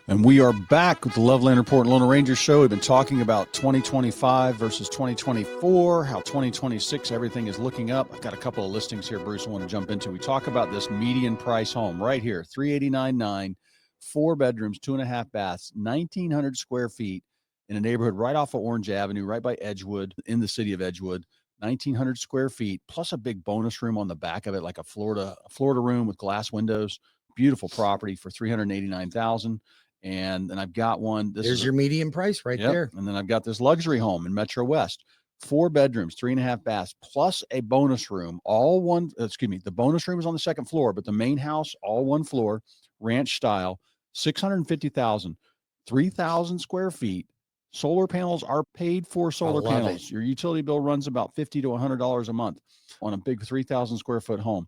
And we are back with the Loveland Report and Lone Ranger Show. We've been talking about 2025 versus 2024, how 2026 everything is looking up. I've got a couple of listings here, Bruce, I want to jump into. We talk about this median price home right here, $389,900, 4 bedrooms, 2.5 baths, 1,900 square feet in a neighborhood right off of Orange Avenue, right by Edgewood, in the city of Edgewood. 1,900 square feet, plus a big bonus room on the back of it, like a Florida room with glass windows. Beautiful property for $389,000. And then I've got one. There's your median price right there. And then I've got this luxury home in Metro West, 4 bedrooms, 3.5 baths, plus a bonus room. The bonus room is on the second floor, but the main house, all one floor, ranch style, $650,000, 3,000 square feet. Solar panels are paid for. Solar panels. Your utility bill runs about $50 to $100 a month on a big 3,000 square foot home.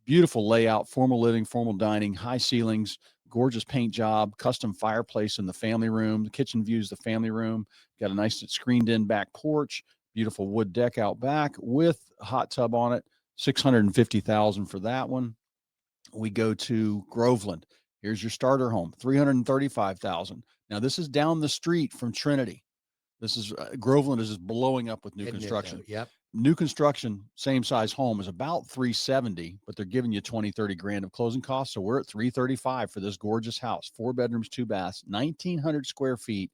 Beautiful layout, formal living, formal dining, high ceilings, gorgeous paint job, custom fireplace in the family room. The kitchen views the family room. Got a nice screened in back porch, beautiful wood deck out back with a hot tub on it. $650,000 for that one. We go to Groveland. Here's your starter home, $335,000. Now this is down the street from Trinity. This is Groveland is just blowing up with new construction. Yep. New construction, same size home is about $370,000, but they're giving you $20-30,000 of closing costs. So we're at $335,000 for this gorgeous house, 4 bedrooms, 2 baths, 1,900 square feet,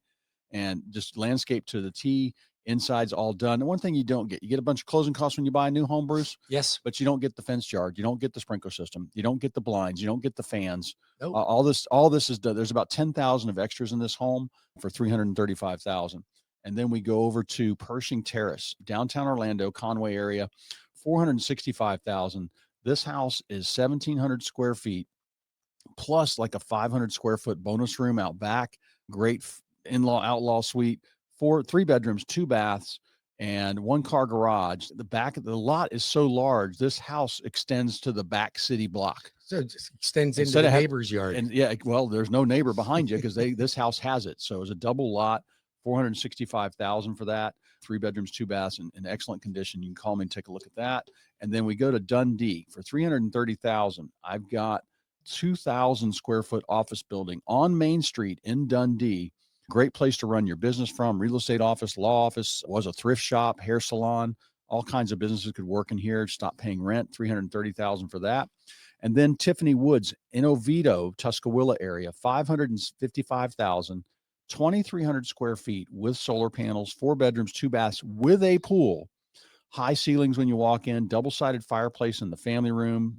and just landscape to the T. Inside's all done. And one thing you don't get, you get a bunch of closing costs when you buy a new home, Bruce. Yes. But you don't get the fence yard. You don't get the sprinkler system. You don't get the blinds. You don't get the fans. Nope. All this is done. There's about $10,000 of extras in this home for $335,000. And then we go over to Pershing Terrace, downtown Orlando, Conway area, $465,000. This house is 1,700 square feet, plus like a 500 square foot bonus room out back. Great in-law, outlaw suite, 3 bedrooms, 2 baths, and 1 car garage. The back of the lot is so large, this house extends to the back city block. So it just extends into the neighbor's yard. And yeah, well, there's no neighbor behind you because this house has it. So it's a double lot. $465,000 for that. 3 bedrooms, 2 baths, in excellent condition. You can call me and take a look at that. And then we go to Dundee for $330,000. I've got 2,000 square foot office building on Main Street in Dundee. Great place to run your business from. Real estate office, law office, was a thrift shop, hair salon, all kinds of businesses could work in here. Stop paying rent. $330,000 for that. And then Tiffany Woods in Oviedo, Tuscawilla area, $555,000. 2,300 square feet with solar panels, 4 bedrooms, 2 baths with a pool, high ceilings when you walk in, double-sided fireplace in the family room,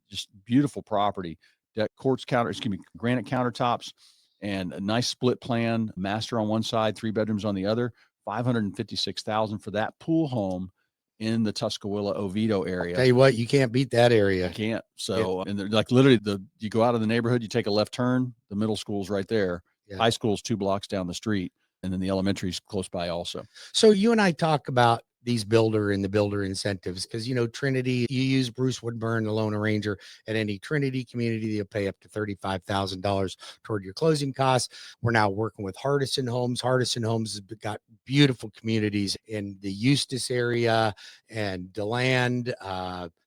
just beautiful property. Granite countertops, and a nice split plan, master on one side, 3 bedrooms on the other. $556,000 for that pool home in the Tuscawilla, Oviedo area. Tell you what, you can't beat that area. You can't. So, and they're like literally you go out of the neighborhood, you take a left turn, the middle school's right there. Yeah. High school's 2 blocks down the street, and then the elementary's close by also. So you and I talk about these builder incentives because, Trinity, you use Bruce Woodburn, the Lone Ranger, at any Trinity community, you'll pay up to $35,000 toward your closing costs. We're now working with Hardison Homes. Hardison Homes has got beautiful communities in the Eustis area and DeLand,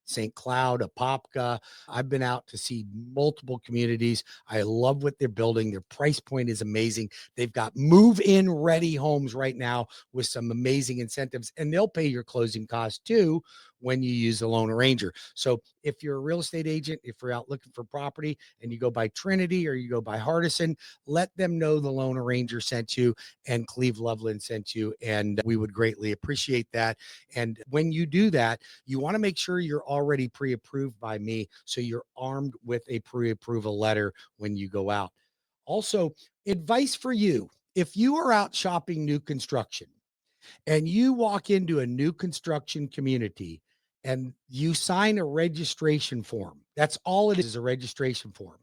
St. Cloud, Apopka. I've been out to see multiple communities. I love what they're building. Their price point is amazing. They've got move-in ready homes right now with some amazing incentives, and they'll pay your closing costs too when you use the Lone Ranger. So if you're a real estate agent, if you're out looking for property and you go by Trinity or you go by Hardison, let them know the Lone Ranger sent you and Cleve Loveland sent you, and we would greatly appreciate that. And when you do that, you want to make sure you're already pre-approved by me, so you're armed with a pre-approval letter when you go out. Also, advice for you: if you are out shopping new construction and you walk into a new construction community and you sign a registration form, that's all it is, a registration form,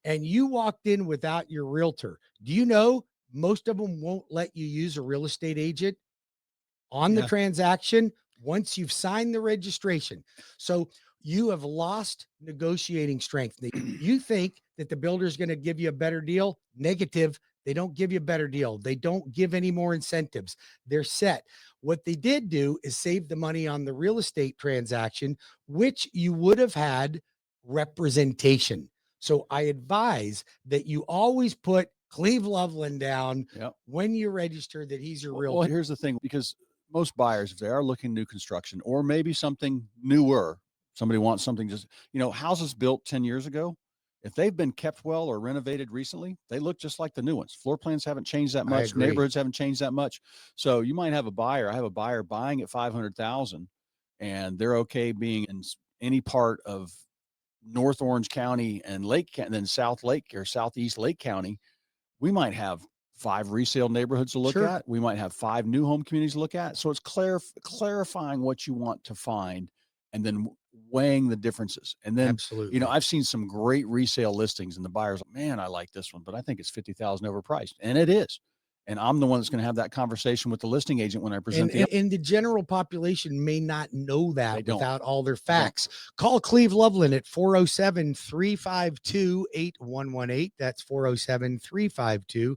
and you walked in without your realtor, do you know most of them won't let you use a real estate agent on the transaction once you've signed the registration? So you have lost negotiating strength. You think that the builder is going to give you a better deal? Negative. They don't give you a better deal. They don't give any more incentives. They're set. What they did do is save the money on the real estate transaction, which you would have had representation. So I advise that you always put Cleve Loveland down Yep. when you register that he's your Well, realtor. here's the thing, because most buyers, if they are looking new construction or maybe something newer, somebody wants something just, houses built 10 years ago, if they've been kept well or renovated recently, they look just like the new ones. Floor plans haven't changed that I much. agree. Neighborhoods haven't changed that much. So you might have a buyer. I have a buyer buying at 500,000 and they're okay being in any part of North Orange County and then South Lake or Southeast Lake County. We might have 5 resale neighborhoods to look Sure. at. We might have 5 new home communities to look at. So it's clarifying what you want to find and then weighing the differences. And then, Absolutely. I've seen some great resale listings and the buyer's like, man, I like this one, but I think it's 50,000 overpriced. And it is. And I'm the one that's going to have that conversation with the listing agent when I present And the general population may not know They that don't. without all their facts. Call Cleve Loveland at 407-352-8118. That's 407-352-8118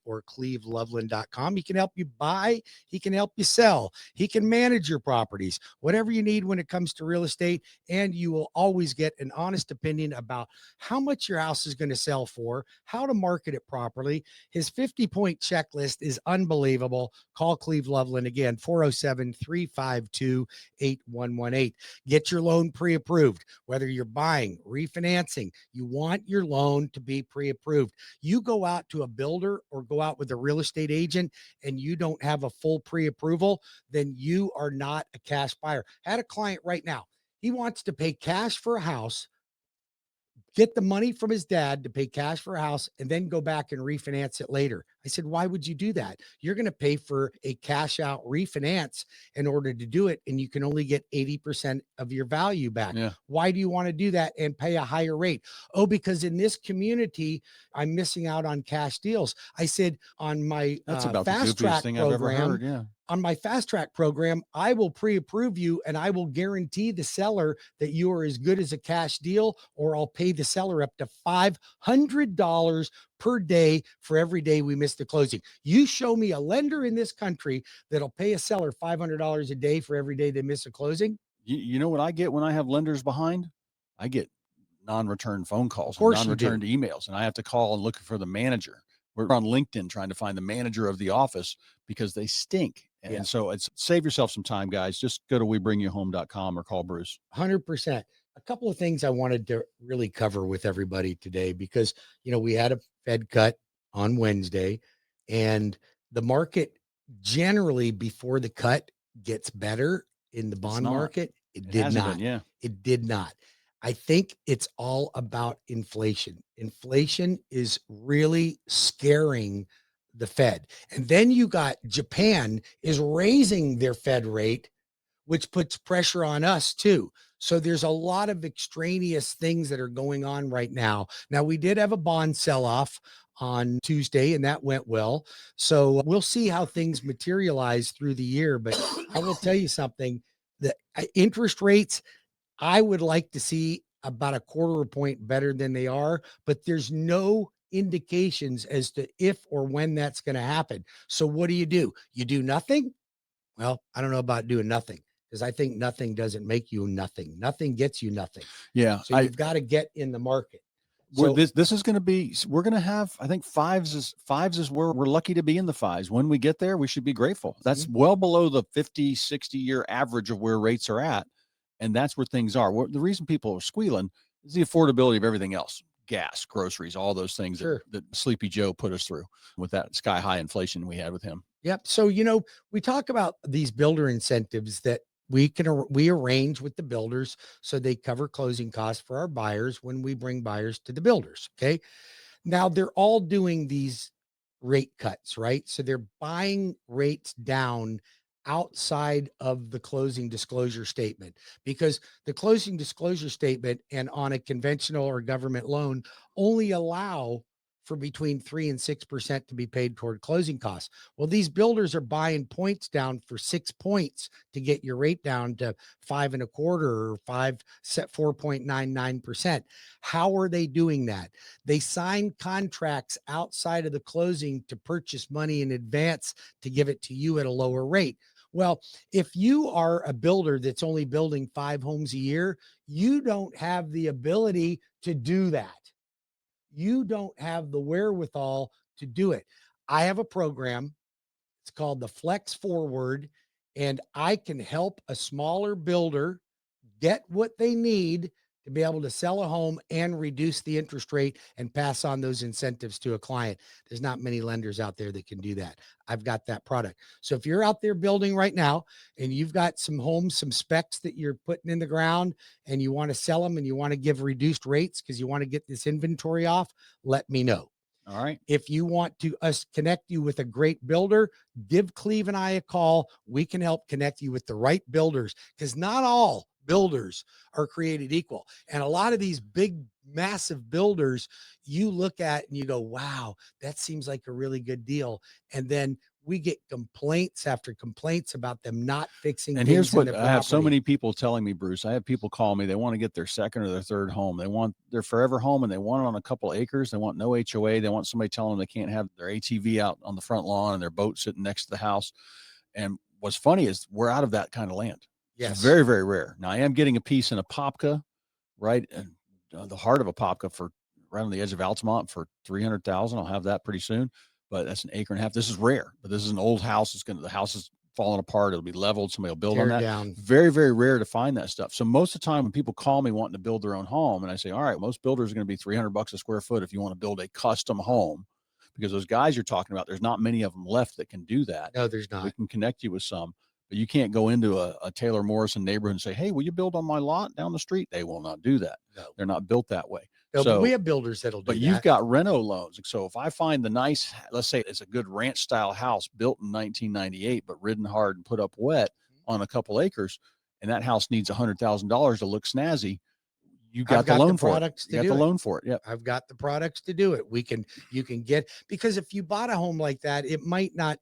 or cleveloveland.com. He can help you buy. He can help you sell. He can manage your properties, whatever you need when it comes to real estate. And you will always get an honest opinion about how much your house is going to sell for, how to market it properly. His 50-point checklist is unbelievable. Call Cleve Loveland again, 407-352-8118. Get your loan pre-approved, whether you're buying, refinancing, you want your loan to be pre-approved. You go out to a builder or go out with a real estate agent and you don't have a full pre-approval, then you are not a cash buyer. I had a client right now. He wants to pay cash for a house, get the money from his dad to pay cash for a house, and then go back and refinance it later. I said, why would you do that? You're going to pay for a cash out refinance in order to do it, and you can only get 80% of your value back. Yeah. Why do you want to do that and pay a higher rate? Oh, because in this community, I'm missing out on cash deals. I said, on my That's about the fast goofiest track thing I've ever program, heard. Yeah. on my fast track program, I will pre-approve you and I will guarantee the seller that you are as good as a cash deal, or I'll pay the seller up to $500 per day for every day we miss the closing. You show me a lender in this country that'll pay a seller $500 a day for every day they miss a closing. You know what I get when I have lenders behind? I get non-returned phone calls and course you do. non-returned emails, and I have to call and look for the manager. We're on LinkedIn trying to find the manager of the office because they stink. And Yeah. so it's save yourself some time, guys. Just go to webringyouhome.com or call Bruce. 100%. A couple of things I wanted to really cover with everybody today, because, we had a Fed cut on Wednesday, and the market generally before the cut gets better in the bond not. market. It It did hasn't not. been, yeah. It did not. I think it's all about inflation. Inflation is really scaring the Fed. And then you got Japan is raising their Fed rate, which puts pressure on us too. So there's a lot of extraneous things that are going on right now. Now, we did have a bond sell-off on Tuesday, and that went well. So we'll see how things materialize through the year. But I will tell you something, the interest rates, I would like to see about a quarter of a point better than they are, but there's no indications as to if or when that's going to happen. So what do? You do nothing? Well, I don't know about doing nothing, because I think nothing doesn't make you nothing. Nothing gets you nothing. Yeah. So you've got to get in the market. So So this is going to be, we're going to have, I think fives is where we're lucky to be in the fives. When we get there, we should be grateful. That's well below the 50, 60 year average of where rates are at. And that's where things are. The reason people are squealing is the affordability of everything else. Gas, groceries, all those things Sure. that Sleepy Joe put us through with that sky high inflation we had with him. Yep. So, we talk about these builder incentives that we arrange with the builders so they cover closing costs for our buyers when we bring buyers to the builders. Okay. Now they're all doing these rate cuts, right? So they're buying rates down outside of the closing disclosure statement, because the closing disclosure statement and on a conventional or government loan only allow for between 3 and 6% to be paid toward closing costs. Well, these builders are buying points down for 6 points to get your rate down to 5.25 or 4.99%. How are they doing that? They sign contracts outside of the closing to purchase money in advance to give it to you at a lower rate. Well, if you are a builder that's only building 5 homes a year, you don't have the ability to do that. You don't have the wherewithal to do it. I have a program. It's called the Flex Forward, and I can help a smaller builder get what they need to be able to sell a home and reduce the interest rate and pass on those incentives to a client. There's not many lenders out there that can do that. I've got that product. So if you're out there building right now and you've got some homes, some specs that you're putting in the ground and you want to sell them and you want to give reduced rates because you want to get this inventory off, let me know. All right. If you want to us connect you with a great builder, give Cleve and I a call. We can help connect you with the right builders, because not all builders are created equal. And a lot of these big, massive builders you look at and you go, wow, that seems like a really good deal. And then we get complaints after complaints about them not fixing And things here's in what their I have so property. many people telling me, Bruce. I have people call me. They want to get their second or their third home. They want their forever home and they want it on a couple acres. They want no HOA. They want somebody telling them they can't have their ATV out on the front lawn and their boat sitting next to the house. And what's funny is we're out of that kind of land. Yes. It's very, very rare. Now I am getting a piece in a Apopka, right? And the heart of a Apopka for right on the edge of Altamont for 300,000. I'll have that pretty soon, but that's an acre and a half. This is rare, but this is an old house. The house is falling apart. It'll be leveled. Somebody will build Tear on that. down. Very, very rare to find that stuff. So most of the time when people call me wanting to build their own home, and I say, all right, most builders are going to be $300 a square foot if you want to build a custom home, because those guys you're talking about, there's not many of them left that can do that. No, there's We not. can connect you with some, but you can't go into a Taylor Morrison neighborhood and say, hey, will you build on my lot down the street? They will not do that. No. They're not built that way. No, So but we have builders that'll do but that. you've got reno loans. So if I find the nice, let's say it's a good ranch style house built in 1998, but ridden hard and put up wet on a couple acres, and that house needs $100,000 to look snazzy, you got the loan for it. You got the loan for it. Yep. I've got the products to do it. You can get, because if you bought a home like that, you might not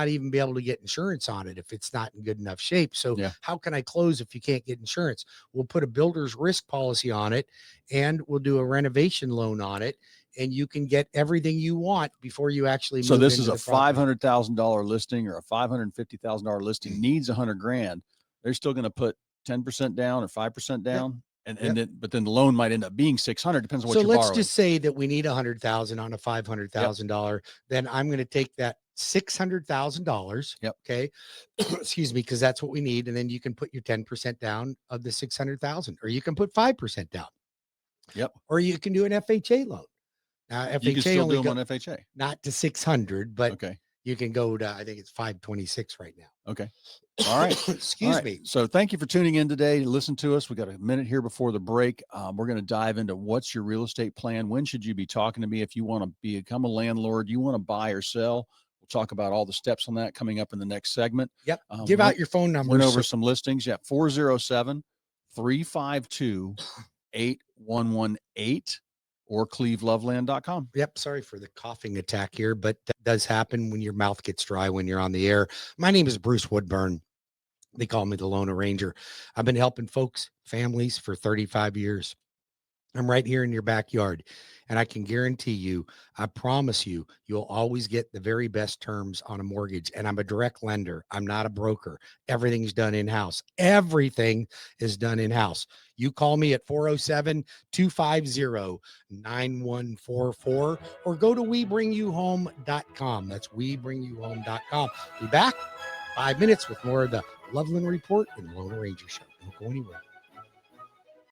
even be able to get insurance on it if it's not in good enough shape. So Yeah. how can I close if you can't get insurance? We'll put a builder's risk policy on it, and we'll do a renovation loan on it, and you can get everything you want before you actually So move this into is a the property. $500,000 listing or a $550,000 listing needs $100,000. They're still going to put 10% down or 5% down. But then the loan might end up being 600. Depends on what So you're let's borrowing. just say that we need $100,000 on a $500,000. Then I'm going to take that $600,000. Yep. Okay. Excuse me. Cause that's what we need. And then you can put your 10% down of the 600,000, or you can put 5% down. Yep. Or you can do an FHA loan. Now FHA you can still only do them on FHA. not to 600, but okay. You can go to, I think it's 526 right now. Okay. All right. Excuse me. So thank you for tuning in today. Listen to us. We got a minute here before the break. We're going to dive into what's your real estate plan. When should you be talking to me if you want to become a landlord, you want to buy or sell? We'll talk about all the steps on that coming up in the next segment. Yep. Give out your phone number. Went over some listings. Yeah. 407-352-8118 or cleveloveland.com. Yep. Sorry for the coughing attack here, but that does happen when your mouth gets dry when you're on the air. My name is Bruce Woodburn. They call me the Lone Ranger. I've been helping folks, families for 35 years. I'm right here in your backyard, and I can guarantee you, I promise you, you'll always get the very best terms on a mortgage. And I'm a direct lender. I'm not a broker. Everything's done in-house. Everything is done in-house. You call me at 407-250-9144 or go to WeBringYouHome.com. That's WeBringYouHome.com. Be back 5 minutes with more of the Loveland Report and Lone Ranger Show. Don't go anywhere.